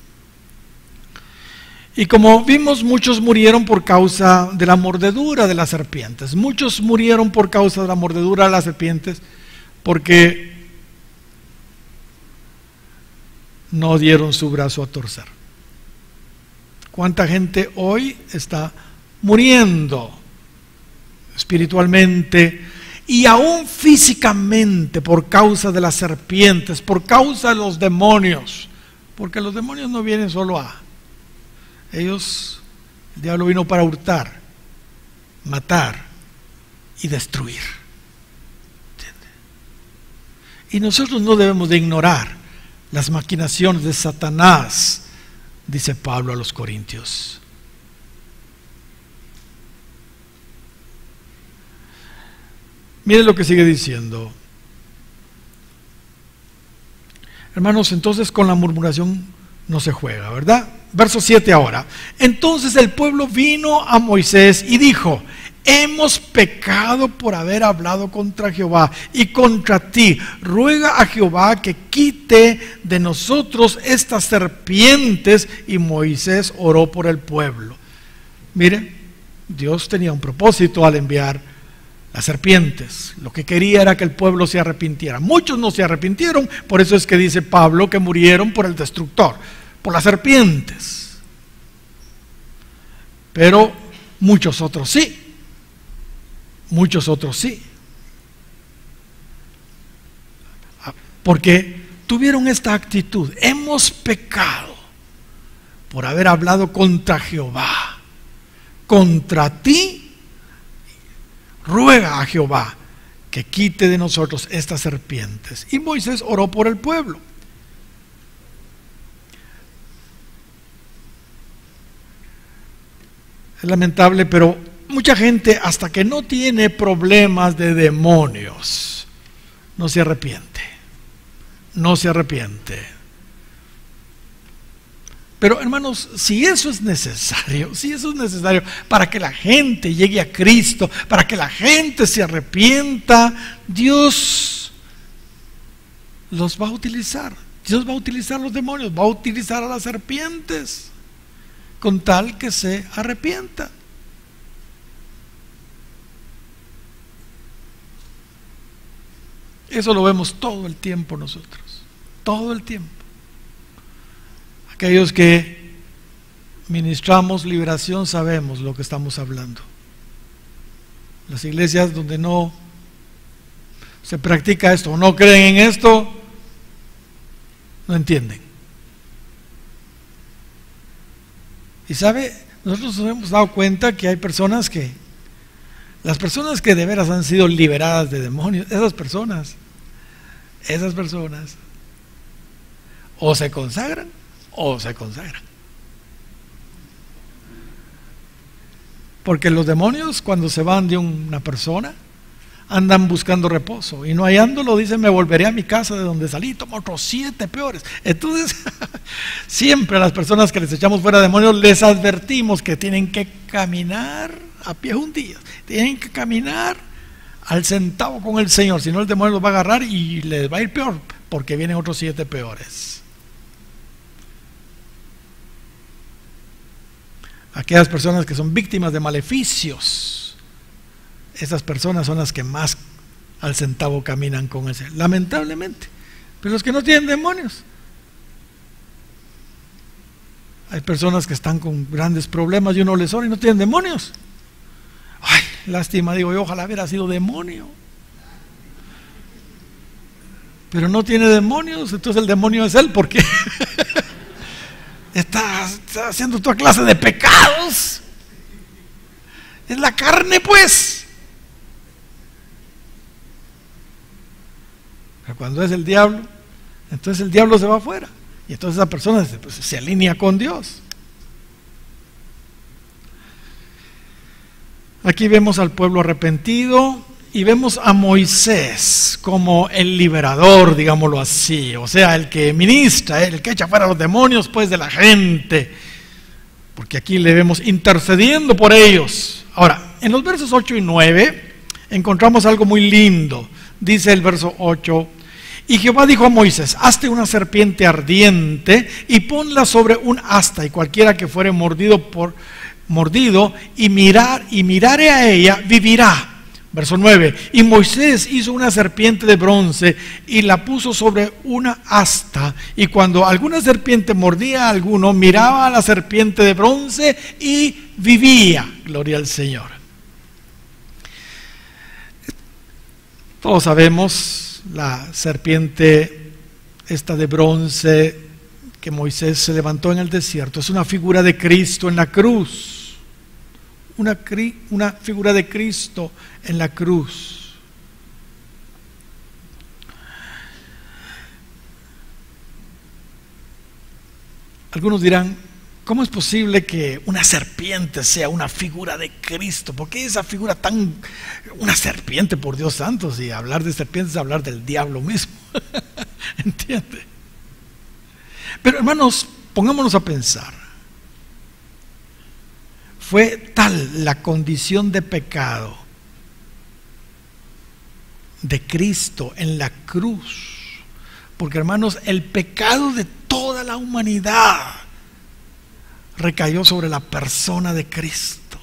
Y como vimos, muchos murieron por causa de la mordedura de las serpientes. Muchos murieron por causa de la mordedura de las serpientes porque no dieron su brazo a torcer. ¿Cuánta gente hoy está muriendo espiritualmente y aún físicamente por causa de las serpientes, por causa de los demonios? Porque los demonios no vienen solo a ellos. El diablo vino para hurtar, matar y destruir. ¿Entiende? Y nosotros no debemos de ignorar las maquinaciones de Satanás, dice Pablo a los Corintios. Mire lo que sigue diciendo. Hermanos, entonces con la murmuración no se juega, ¿verdad? Verso 7 ahora. Entonces el pueblo vino a Moisés y dijo: hemos pecado por haber hablado contra Jehová y contra ti. Ruega a Jehová que quite de nosotros estas serpientes. Y Moisés oró por el pueblo. Mire, Dios tenía un propósito al enviar las serpientes. Lo que quería era que el pueblo se arrepintiera. Muchos no se arrepintieron, por eso es que dice Pablo que murieron por el destructor, por las serpientes. Pero muchos otros sí. Muchos otros sí. Porque tuvieron esta actitud: hemos pecado por haber hablado contra Jehová. Contra ti ruega a Jehová que quite de nosotros estas serpientes. Y Moisés oró por el pueblo. Es lamentable, pero mucha gente, hasta que no tiene problemas de demonios, no se arrepiente. No se arrepiente. Pero hermanos, si eso es necesario para que la gente llegue a Cristo, para que la gente se arrepienta, Dios los va a utilizar. Dios va a utilizar los demonios, va a utilizar a las serpientes, con tal que se arrepienta. Eso lo vemos todo el tiempo nosotros, todo el tiempo. Aquellos que ministramos liberación sabemos lo que estamos hablando. Las iglesias donde no se practica esto o no creen en esto, no entienden. Y sabe, nosotros nos hemos dado cuenta que hay personas que, las personas que de veras han sido liberadas de demonios, esas personas esas personas o se consagran o se consagran. Porque los demonios, cuando se van de una persona, andan buscando reposo, y no hallándolo dicen: me volveré a mi casa de donde salí, tomo otros 7 peores. Entonces siempre a las personas que les echamos fuera demonios les advertimos que tienen que caminar a pie juntillas, tienen que caminar al centavo con el Señor, si no el demonio los va a agarrar y les va a ir peor, porque vienen otros 7 peores. Aquellas personas que son víctimas de maleficios, esas personas son las que más al centavo caminan con el Señor, lamentablemente. Pero los que no tienen demonios, hay personas que están con grandes problemas y uno les ora y no tienen demonios. Ay, lástima, digo yo, ojalá hubiera sido demonio. Pero no tiene demonios, entonces el demonio es él, porque está haciendo toda clase de pecados. Es la carne, pues. Pero cuando es el diablo, entonces el diablo se va afuera, y entonces esa persona pues, se alinea con Dios. Aquí vemos al pueblo arrepentido y vemos a Moisés como el liberador, digámoslo así, o sea, el que ministra, el que echa fuera a los demonios pues de la gente, porque aquí le vemos intercediendo por ellos. Ahora, en los versos 8 y 9 encontramos algo muy lindo. Dice el verso 8: y Jehová dijo a Moisés: hazte una serpiente ardiente y ponla sobre un asta, y cualquiera que fuere mordido y mirare a ella vivirá. Verso 9: y Moisés hizo una serpiente de bronce y la puso sobre una asta, y cuando alguna serpiente mordía a alguno, miraba a la serpiente de bronce y vivía. Gloria al Señor. Todos sabemos la serpiente esta de bronce que Moisés se levantó en el desierto. Es una figura de Cristo en la cruz. Una figura de Cristo en la cruz. Algunos dirán: ¿cómo es posible que una serpiente sea una figura de Cristo? ¿Por qué esa figura tan... una serpiente, por Dios santo? Si hablar de serpientes es hablar del diablo mismo. ¿Entiende? Pero hermanos, pongámonos a pensar. Fue tal la condición de pecado de Cristo en la cruz, porque hermanos, el pecado de toda la humanidad recayó sobre la persona de Cristo.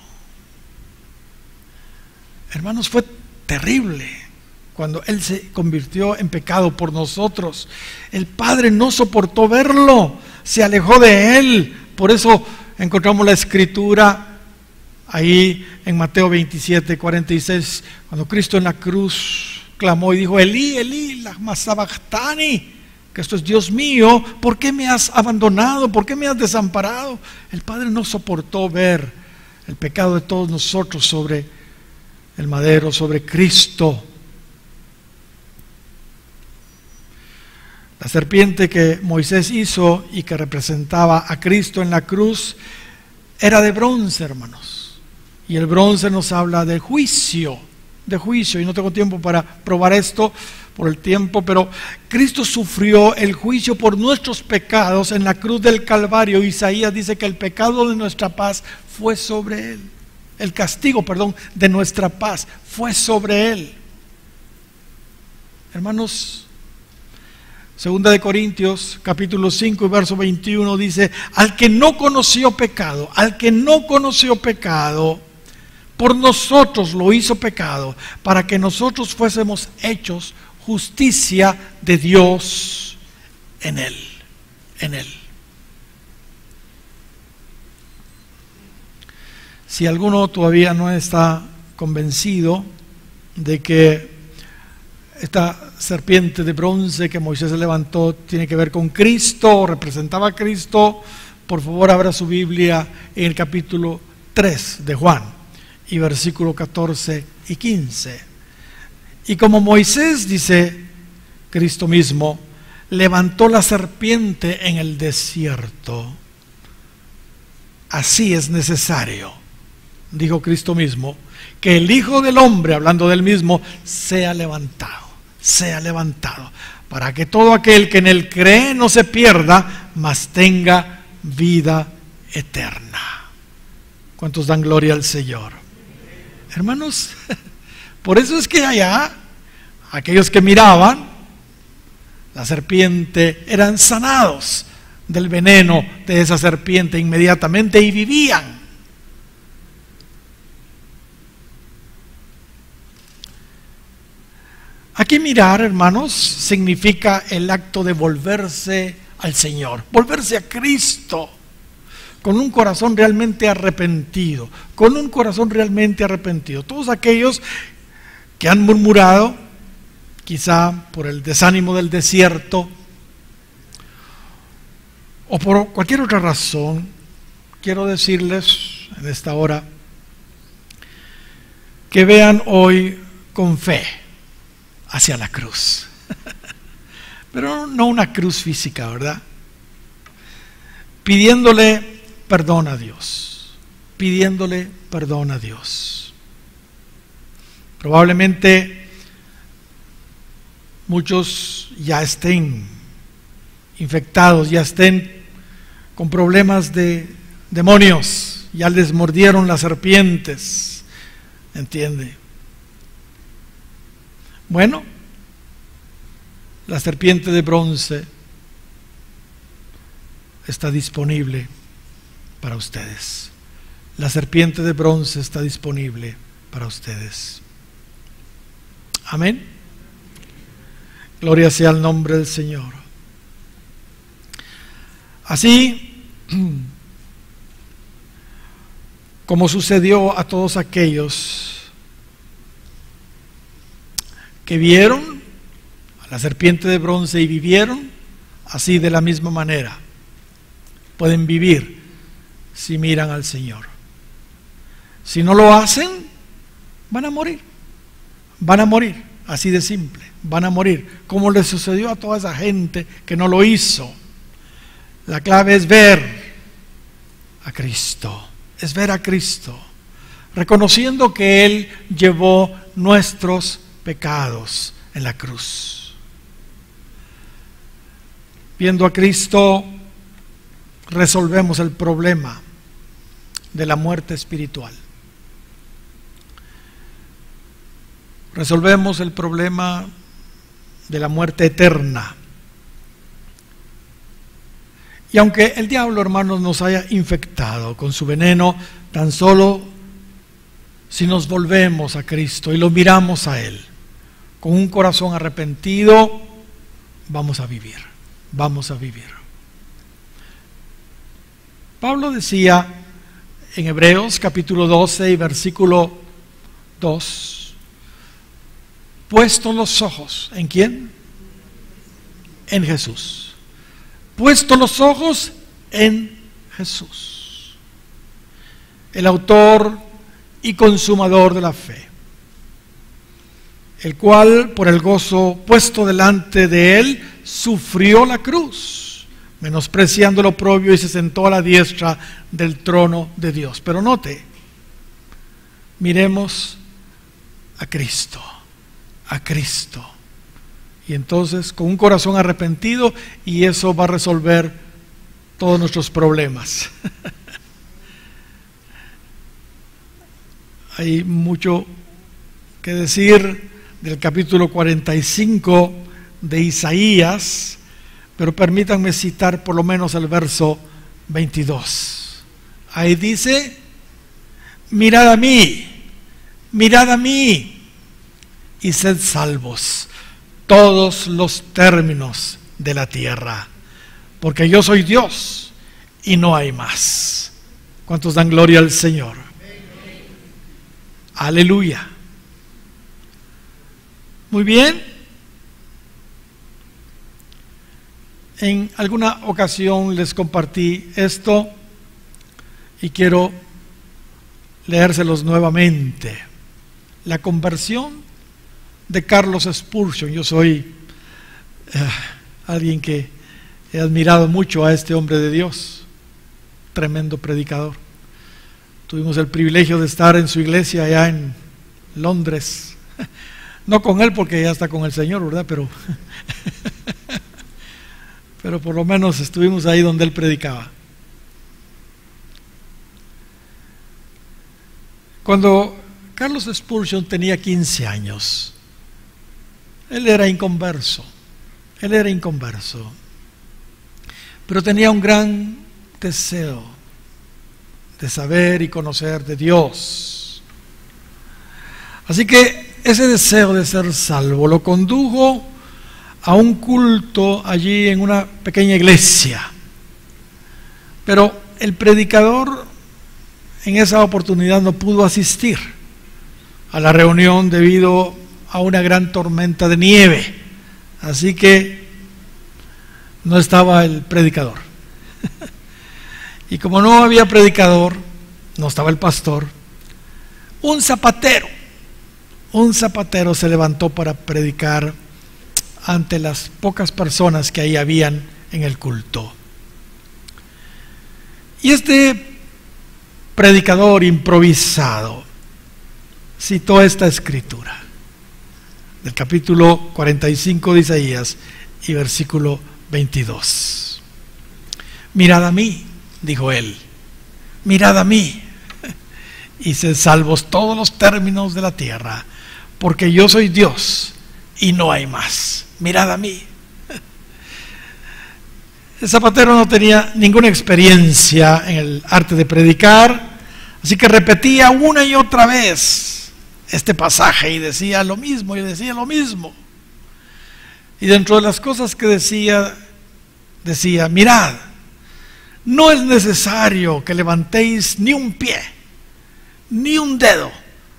Hermanos, fue terrible cuando Él se convirtió en pecado por nosotros. El Padre no soportó verlo, se alejó de Él. Por eso encontramos la escritura ahí en Mateo 27, 46, cuando Cristo en la cruz clamó y dijo: Elí, Elí, lama sabachthani, que esto es: Dios mío, ¿por qué me has abandonado? ¿Por qué me has desamparado? El Padre no soportó ver el pecado de todos nosotros sobre el madero, sobre Cristo. La serpiente que Moisés hizo y que representaba a Cristo en la cruz era de bronce, hermanos. Y el bronce nos habla de juicio, y no tengo tiempo para probar esto por el tiempo, pero Cristo sufrió el juicio por nuestros pecados en la cruz del Calvario. Isaías dice que el pecado de nuestra paz fue sobre Él. El castigo, de nuestra paz fue sobre Él. Hermanos, 2 de Corintios capítulo 5 y verso 21 dice: al que no conoció pecado, por nosotros lo hizo pecado, para que nosotros fuésemos hechos justicia de Dios en Él. Si alguno todavía no está convencido de que esta serpiente de bronce que Moisés se levantó tiene que ver con Cristo o representaba a Cristo, por favor abra su Biblia en el capítulo 3 de Juan y versículo 14 y 15. Y como Moisés dice Cristo mismo, levantó la serpiente en el desierto. Así es necesario, dijo Cristo mismo, que el Hijo del Hombre, hablando del mismo, sea levantado, para que todo aquel que en él cree no se pierda, mas tenga vida eterna. ¿Cuántos dan gloria al Señor? Hermanos, por eso es que allá, aquellos que miraban la serpiente eran sanados del veneno de esa serpiente inmediatamente y vivían. Aquí mirar, hermanos, significa el acto de volverse al Señor, volverse a Cristo, con un corazón realmente arrepentido, Todos aquellos que han murmurado, quizá por el desánimo del desierto, o por cualquier otra razón, quiero decirles en esta hora que vean hoy con fe hacia la cruz. Pero no una cruz física, ¿verdad? Pidiéndole perdón a Dios. Probablemente muchos ya estén infectados, ya estén con problemas de demonios, ya les mordieron las serpientes, ¿entiende? Bueno, la serpiente de bronce está disponible para ustedes. La serpiente de bronce está disponible para ustedes. Amén. Gloria sea al nombre del Señor. Así como sucedió a todos aquellos que vieron a la serpiente de bronce y vivieron, así de la misma manera pueden vivir si miran al Señor. Si no lo hacen, van a morir, así de simple, van a morir, como le sucedió a toda esa gente que no lo hizo. La clave es ver a Cristo, reconociendo que Él llevó nuestros pecados en la cruz. Viendo a Cristo, resolvemos el problema de la muerte espiritual. Resolvemos el problema de la muerte eterna. Y aunque el diablo, hermanos, nos haya infectado con su veneno, tan solo si nos volvemos a Cristo y lo miramos a Él con un corazón arrepentido, vamos a vivir. Pablo decía en Hebreos capítulo 12 y versículo 2, puestos los ojos, ¿en quién? En Jesús. Puestos los ojos en Jesús, el autor y consumador de la fe, el cual por el gozo puesto delante de él sufrió la cruz, menospreciando el oprobio, y se sentó a la diestra del trono de Dios. Pero note, miremos a Cristo, y entonces con un corazón arrepentido, y eso va a resolver todos nuestros problemas. Hay mucho que decir del capítulo 45 de Isaías, pero permítanme citar por lo menos el verso 22. Ahí dice: mirad a mí, y sed salvos todos los términos de la tierra, porque yo soy Dios y no hay más. ¿Cuántos dan gloria al Señor? Aleluya. Muy bien. En alguna ocasión les compartí esto y quiero leérselos nuevamente. La conversión de Carlos Spurgeon. Yo soy Alguien que he admirado mucho a este hombre de Dios, tremendo predicador. Tuvimos el privilegio de estar en su iglesia allá en Londres, no con él porque ya está con el Señor, ¿verdad? Pero por lo menos estuvimos ahí donde él predicaba. Cuando Carlos Spurgeon tenía 15 años, él era inconverso, pero tenía un gran deseo de saber y conocer de Dios. Así que ese deseo de ser salvo lo condujo a un culto allí en una pequeña iglesia. Pero el predicador en esa oportunidad no pudo asistir a la reunión debido a una gran tormenta de nieve. Así que no estaba el predicador. Y como no había predicador, no estaba el pastor, un zapatero se levantó para predicar ante las pocas personas que ahí habían en el culto. Y este predicador improvisado citó esta escritura del capítulo 45 de Isaías y versículo 22. Mirad a mí, dijo él, mirad a mí, y sed salvos todos los términos de la tierra, porque yo soy Dios y no hay más. Mirad a mí. El zapatero no tenía ninguna experiencia en el arte de predicar, así que repetía una y otra vez este pasaje y decía lo mismo y decía lo mismo. Y dentro de las cosas que decía, mirad, no es necesario que levantéis ni un pie, ni un dedo.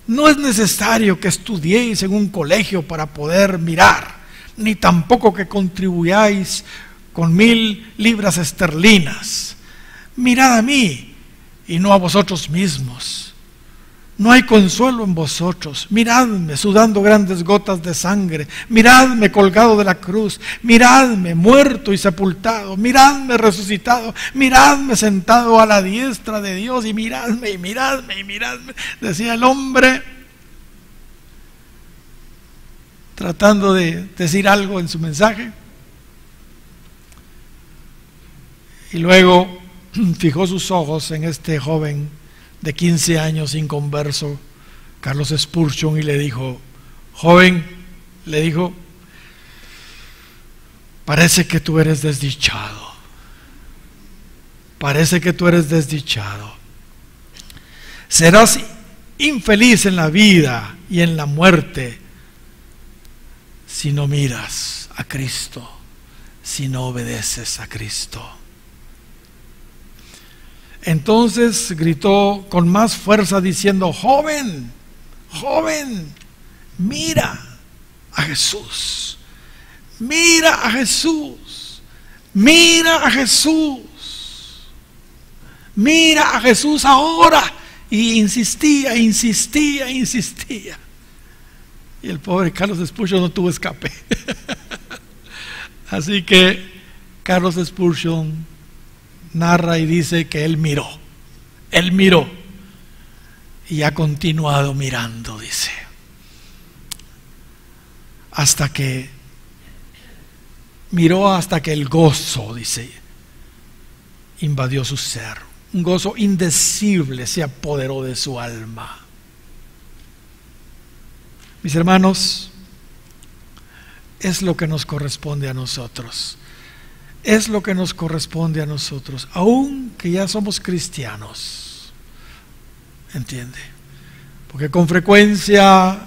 No es necesario que estudiéis en un colegio para poder mirar, ni tampoco que contribuyáis con 1000 libras esterlinas. Mirad a mí y no a vosotros mismos. No hay consuelo en vosotros. Miradme sudando grandes gotas de sangre. Miradme colgado de la cruz. Miradme muerto y sepultado. Miradme resucitado. Miradme sentado a la diestra de Dios. Y miradme, y miradme, y miradme. Decía el hombre, tratando de decir algo en su mensaje. Y luego fijó sus ojos en este joven de 15 años inconverso, Carlos Spurgeon, y le dijo, joven, le dijo, parece que tú eres desdichado. Parece que tú eres desdichado. Serás infeliz en la vida y en la muerte si no miras a Cristo, si no obedeces a Cristo. Entonces gritó con más fuerza diciendo, joven, joven, mira a Jesús, mira a Jesús, mira a Jesús, mira a Jesús ahora. Y insistía. Y el pobre Carlos Spurgeon no tuvo escape. Así que Carlos Spurgeon narra y dice que él miró y ha continuado mirando, dice, hasta que el gozo, dice, invadió su ser. Un gozo indecible se apoderó de su alma. Mis hermanos, es lo que nos corresponde a nosotros. Es lo que nos corresponde a nosotros, aun que ya somos cristianos. ¿Entiende? Porque con frecuencia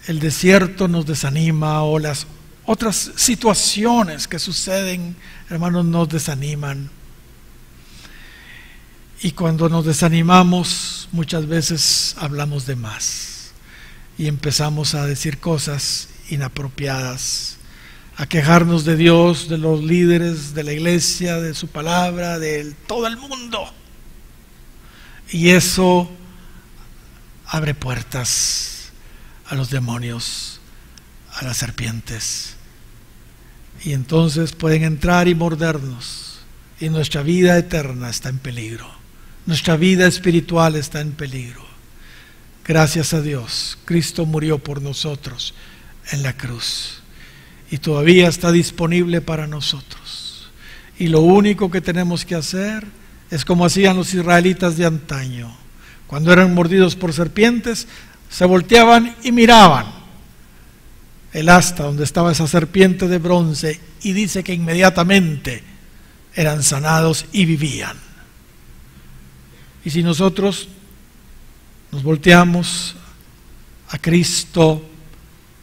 el desierto nos desanima, o las otras situaciones que suceden, hermanos, nos desaniman. Y cuando nos desanimamos, muchas veces hablamos de más y empezamos a decir cosas inapropiadas, a quejarnos de Dios, de los líderes, de la iglesia, de su palabra, de todo el mundo. Y eso abre puertas a los demonios, a las serpientes Y entonces pueden entrar y mordernos. Y nuestra vida eterna está en peligro. Nuestra vida espiritual está en peligro. Gracias a Dios, Cristo murió por nosotros en la cruz. Y todavía está disponible para nosotros. Y lo único que tenemos que hacer es como hacían los israelitas de antaño. Cuando eran mordidos por serpientes, se volteaban y miraban el asta donde estaba esa serpiente de bronce, y dice que inmediatamente eran sanados y vivían. Y si nosotros nos volteamos a Cristo,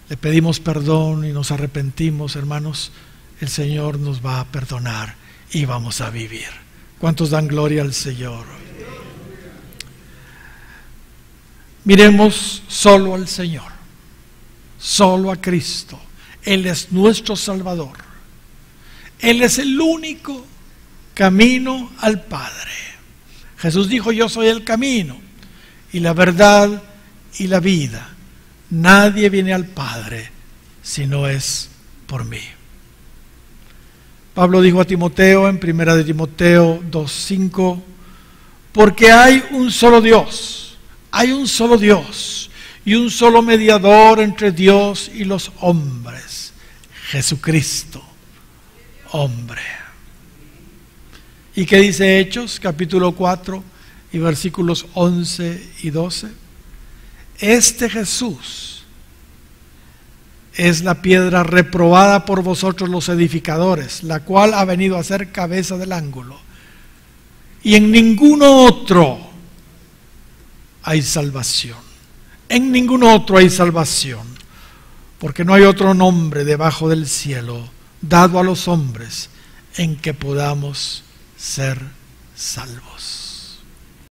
le pedimos perdón y nos arrepentimos, hermanos, el Señor nos va a perdonar y vamos a vivir. ¿Cuántos dan gloria al Señor? Miremos solo al Señor, solo a Cristo. Él es nuestro Salvador. Él es el único camino al Padre. Jesús dijo: yo soy el camino y la verdad y la vida. Nadie viene al Padre si no es por mí. Pablo dijo a Timoteo en 1 de Timoteo 2:5: porque hay un solo Dios y un solo mediador entre Dios y los hombres, Jesucristo, hombre. ¿Y qué dice Hechos, capítulo 4 y versículos 11 y 12? Este Jesús es la piedra reprobada por vosotros los edificadores, la cual ha venido a ser cabeza del ángulo. Y en ninguno otro hay salvación. En ningún otro hay salvación, porque no hay otro nombre debajo del cielo dado a los hombres en que podamos ser salvos.